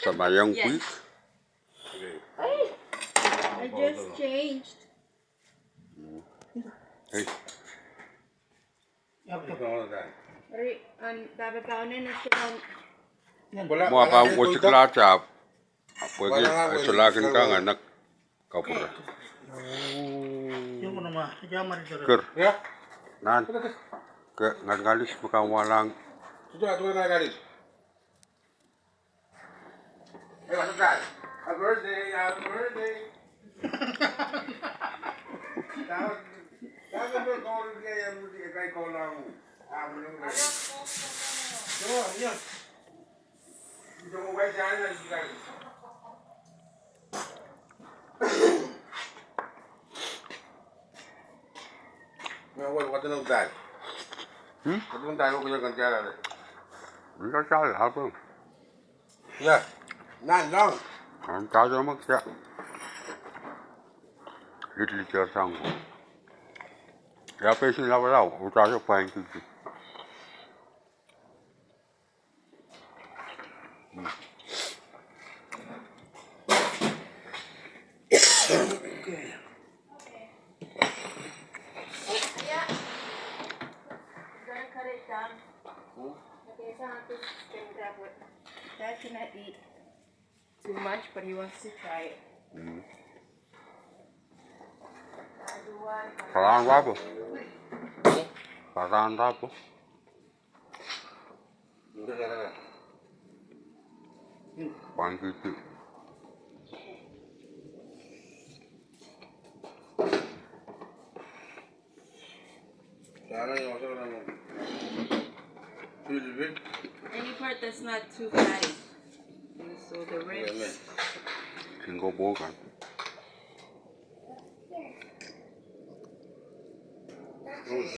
sa mayang Yes. week. Okay. I just changed. Hey, Ito ako na. Dapat kaunin na siya. Wala. mo apa wala mo tayong si tutok. Klachap. Pwede, Wala nga, wala. sulakin ka nga, anak. Kapura. Yung ano ma, kaya dito. Ker, Ya. nan. Ke, ngalis muka walang. Ito na galis. Hey, what's that? Happy birthday, happy birthday. Dapat ba call kaya mo di kay call lang. Amo nung na. Yo, yo. Dito mo ba dyan na siya? What the dad? What the dad ko yung kantara? Hindi ka sala, apa? Yeah. Nan lang. Ang tayo magsya. Literature sang ko. Kaya pa sila wala, utayo pa yung kiki. Yeah. I'm gonna cut it down. Okay, so I have to spin that with. Dad cannot eat too much, but he wants to try it. I do one. Parang rapo. Parang rapo. Pang kiki. Sana yung ako na mo. Philippine. Any part that's not too fatty. And so the ribs. Singko bukan.